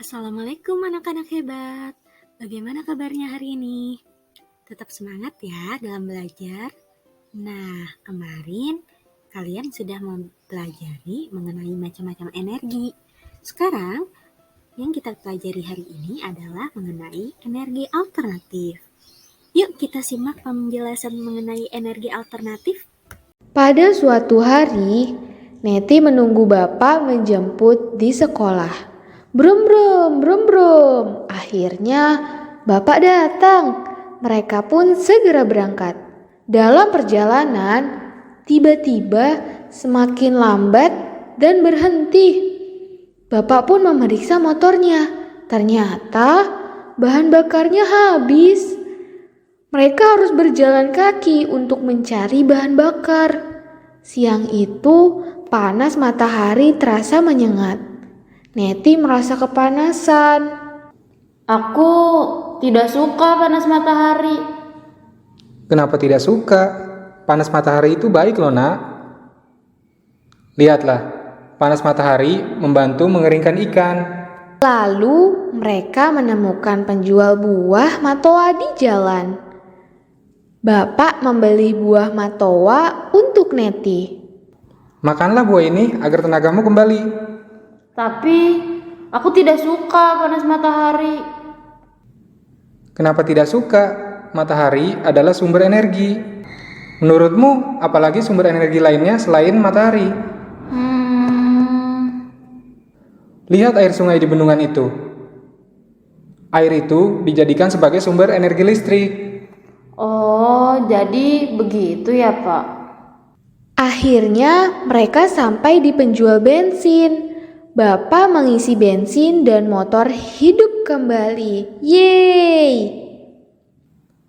Assalamualaikum anak-anak hebat. Bagaimana kabarnya hari ini? Tetap semangat ya dalam belajar. Nah, kemarin kalian sudah mempelajari mengenai macam-macam energi. Sekarang yang kita pelajari hari ini adalah mengenai energi alternatif. Yuk kita simak penjelasan mengenai energi alternatif. Pada suatu hari, Neti menunggu bapak menjemput di sekolah. Brum brum, brum brum. Akhirnya bapak datang. Mereka pun segera berangkat. Dalam perjalanan, tiba-tiba semakin lambat dan berhenti. Bapak pun memeriksa motornya. Ternyata bahan bakarnya habis. Mereka harus berjalan kaki untuk mencari bahan bakar. Siang itu, panas matahari terasa menyengat. Neti merasa kepanasan. Aku tidak suka panas matahari. Kenapa tidak suka? Panas matahari itu baik loh, Nak. Lihatlah, panas matahari membantu mengeringkan ikan. Lalu mereka menemukan penjual buah matoa di jalan. Bapak membeli buah matoa untuk Neti. Makanlah buah ini agar tenagamu kembali. Tapi aku tidak suka panas matahari. Kenapa tidak suka? Matahari adalah sumber energi. Menurutmu, apalagi sumber energi lainnya selain matahari? Lihat air sungai di bendungan itu. Air itu dijadikan sebagai sumber energi listrik. Oh, jadi begitu ya, Pak? Akhirnya mereka sampai di penjual bensin. Bapak mengisi bensin dan motor hidup kembali. Yeay!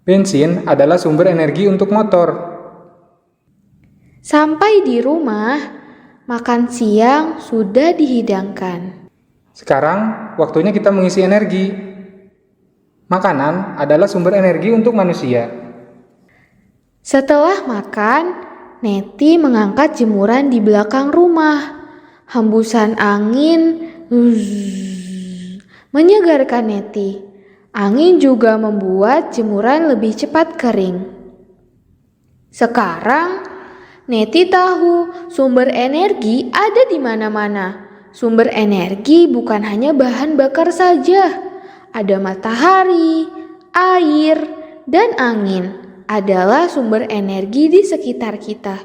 Bensin adalah sumber energi untuk motor. Sampai di rumah, makan siang sudah dihidangkan. Sekarang waktunya kita mengisi energi. Makanan adalah sumber energi untuk manusia. Setelah makan, Neti mengangkat jemuran di belakang rumah. Hembusan angin menyegarkan Neti. Angin juga membuat jemuran lebih cepat kering. Sekarang, Neti tahu sumber energi ada di mana-mana. Sumber energi bukan hanya bahan bakar saja. Ada matahari, air, dan angin adalah sumber energi di sekitar kita.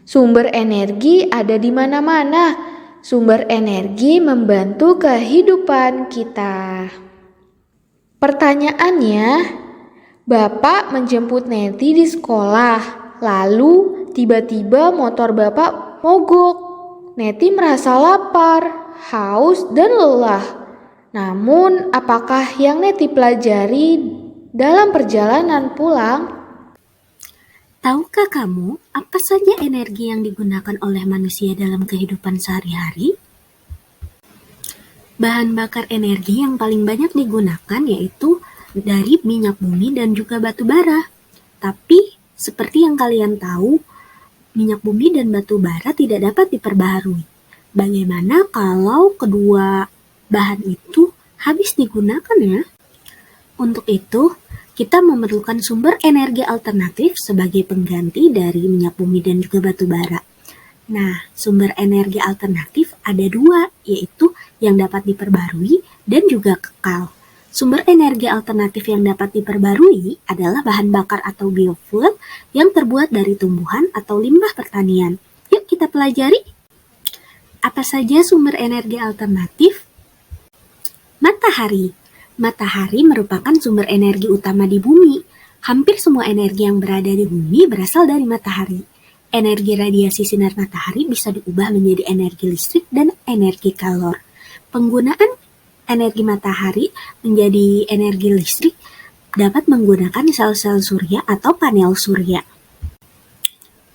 Sumber energi ada di mana-mana. Sumber energi membantu kehidupan kita. Pertanyaannya, Bapak menjemput Neti di sekolah. Lalu tiba-tiba motor Bapak mogok. Neti merasa lapar, haus, dan lelah. Namun, apakah yang Neti pelajari dalam perjalanan pulang? Tahukah kamu apa saja energi yang digunakan oleh manusia dalam kehidupan sehari-hari? Bahan bakar energi yang paling banyak digunakan yaitu dari minyak bumi dan juga batu bara. Tapi, seperti yang kalian tahu, minyak bumi dan batu bara tidak dapat diperbaharui. Bagaimana kalau kedua bahan itu habis digunakan ya? Untuk itu, kita memerlukan sumber energi alternatif sebagai pengganti dari minyak bumi dan juga batu bara. Nah, sumber energi alternatif ada dua, yaitu yang dapat diperbarui dan juga kekal. Sumber energi alternatif yang dapat diperbarui adalah bahan bakar atau biofuel yang terbuat dari tumbuhan atau limbah pertanian. Yuk kita pelajari. Apa saja sumber energi alternatif? Matahari. Matahari merupakan sumber energi utama di bumi. Hampir semua energi yang berada di bumi berasal dari matahari. Energi radiasi sinar matahari bisa diubah menjadi energi listrik dan energi kalor. Penggunaan energi matahari menjadi energi listrik dapat menggunakan sel-sel surya atau panel surya.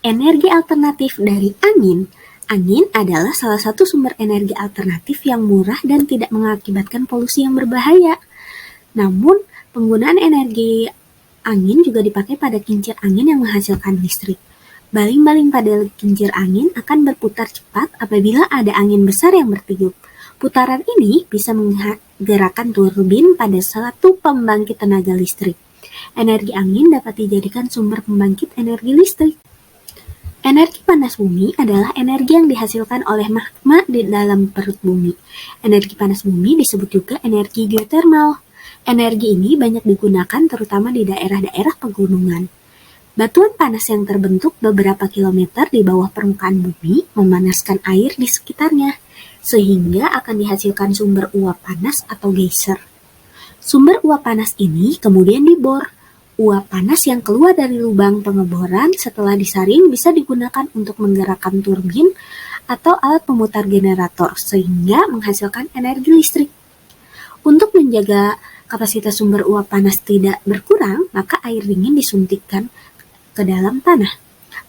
Energi alternatif dari angin. Angin adalah salah satu sumber energi alternatif yang murah dan tidak mengakibatkan polusi yang berbahaya. Namun, penggunaan energi angin juga dipakai pada kincir angin yang menghasilkan listrik. Baling-baling pada kincir angin akan berputar cepat apabila ada angin besar yang bertiup. Putaran ini bisa menggerakkan turbin pada suatu pembangkit tenaga listrik. Energi angin dapat dijadikan sumber pembangkit energi listrik. Energi panas bumi adalah energi yang dihasilkan oleh magma di dalam perut bumi. Energi panas bumi disebut juga energi geotermal. Energi ini banyak digunakan terutama di daerah-daerah pegunungan. Batuan panas yang terbentuk beberapa kilometer di bawah permukaan bumi memanaskan air di sekitarnya, sehingga akan dihasilkan sumber uap panas atau geyser. Sumber uap panas ini kemudian dibor. Uap panas yang keluar dari lubang pengeboran setelah disaring bisa digunakan untuk menggerakkan turbin atau alat pemutar generator sehingga menghasilkan energi listrik. Untuk menjaga kapasitas sumber uap panas tidak berkurang, maka air dingin disuntikkan ke dalam tanah.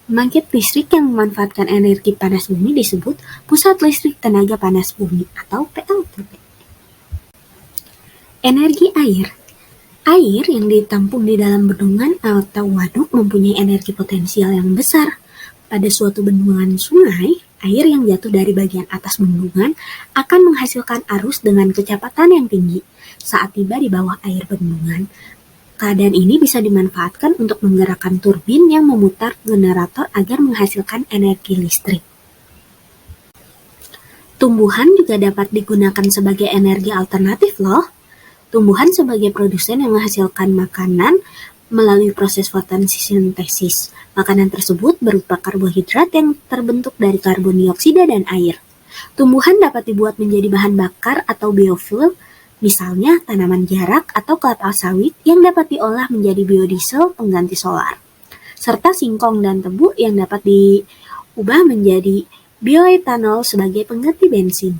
Pembangkit listrik yang memanfaatkan energi panas bumi disebut Pusat Listrik Tenaga Panas Bumi atau PLTP. Energi air. Air yang ditampung di dalam bendungan atau waduk mempunyai energi potensial yang besar. Pada suatu bendungan sungai, air yang jatuh dari bagian atas bendungan akan menghasilkan arus dengan kecepatan yang tinggi. Saat tiba di bawah air bendungan, keadaan ini bisa dimanfaatkan untuk menggerakkan turbin yang memutar generator agar menghasilkan energi listrik. Tumbuhan juga dapat digunakan sebagai energi alternatif loh. Tumbuhan sebagai produsen yang menghasilkan makanan melalui proses fotosintesis. Makanan tersebut berupa karbohidrat yang terbentuk dari karbon dioksida dan air. Tumbuhan dapat dibuat menjadi bahan bakar atau biofuel, misalnya tanaman jarak atau kelapa sawit yang dapat diolah menjadi biodiesel pengganti solar, serta singkong dan tebu yang dapat diubah menjadi bioetanol sebagai pengganti bensin.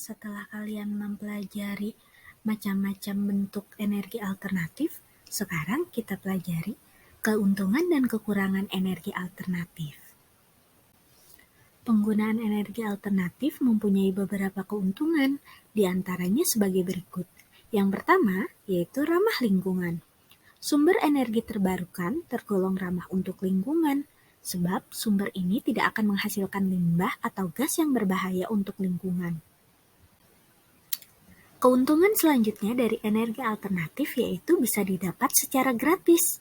Setelah kalian mempelajari macam-macam bentuk energi alternatif, sekarang kita pelajari keuntungan dan kekurangan energi alternatif. Penggunaan energi alternatif mempunyai beberapa keuntungan, di antaranya sebagai berikut. Yang pertama, yaitu ramah lingkungan. Sumber energi terbarukan tergolong ramah untuk lingkungan. sebab sumber ini tidak akan menghasilkan limbah atau gas yang berbahaya untuk lingkungan. Keuntungan selanjutnya dari energi alternatif yaitu bisa didapat secara gratis.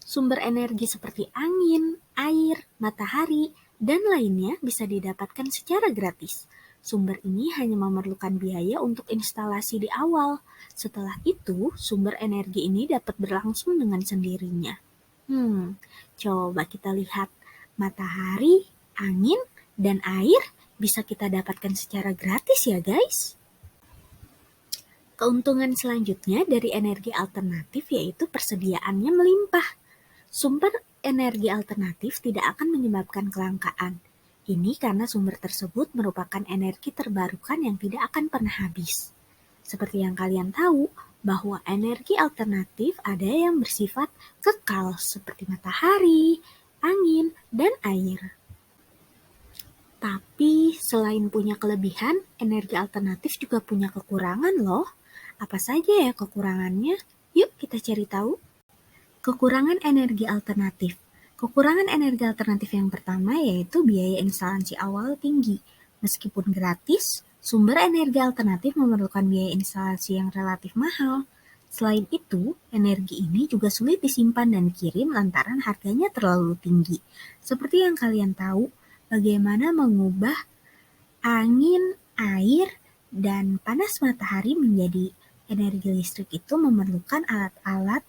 Sumber energi seperti angin, air, matahari, dan lainnya bisa didapatkan secara gratis. Sumber ini hanya memerlukan biaya untuk instalasi di awal. Setelah itu, sumber energi ini dapat berlangsung dengan sendirinya. Coba kita lihat. Matahari, angin, dan air bisa kita dapatkan secara gratis ya guys. Keuntungan selanjutnya dari energi alternatif yaitu persediaannya melimpah. Sumber energi alternatif tidak akan menyebabkan kelangkaan. Ini karena sumber tersebut merupakan energi terbarukan yang tidak akan pernah habis. Seperti yang kalian tahu, bahwa energi alternatif ada yang bersifat kekal seperti matahari, angin, dan air. Tapi selain punya kelebihan, energi alternatif juga punya kekurangan loh. Apa saja ya kekurangannya? Yuk kita cari tahu. Kekurangan energi alternatif. Kekurangan energi alternatif yang pertama yaitu biaya instalasi awal tinggi. Meskipun gratis, sumber energi alternatif memerlukan biaya instalasi yang relatif mahal. Selain itu, energi ini juga sulit disimpan dan dikirim lantaran harganya terlalu tinggi. Seperti yang kalian tahu, bagaimana mengubah angin, air, dan panas matahari menjadi energi listrik itu memerlukan alat-alat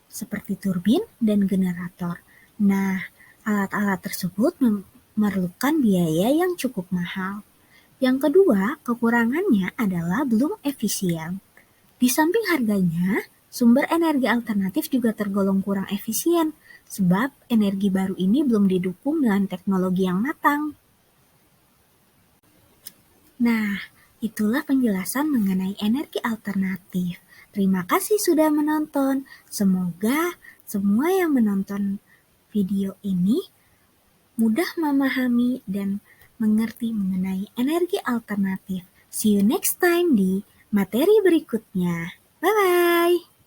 seperti turbin dan generator. Nah, alat-alat tersebut memerlukan biaya yang cukup mahal. Yang kedua, kekurangannya adalah belum efisien. Di samping harganya, sumber energi alternatif juga tergolong kurang efisien, sebab energi baru ini belum didukung dengan teknologi yang matang. Nah, itulah penjelasan mengenai energi alternatif. Terima kasih sudah menonton. Semoga semua yang menonton video ini mudah memahami dan mengerti mengenai energi alternatif. See you next time di materi berikutnya. Bye-bye!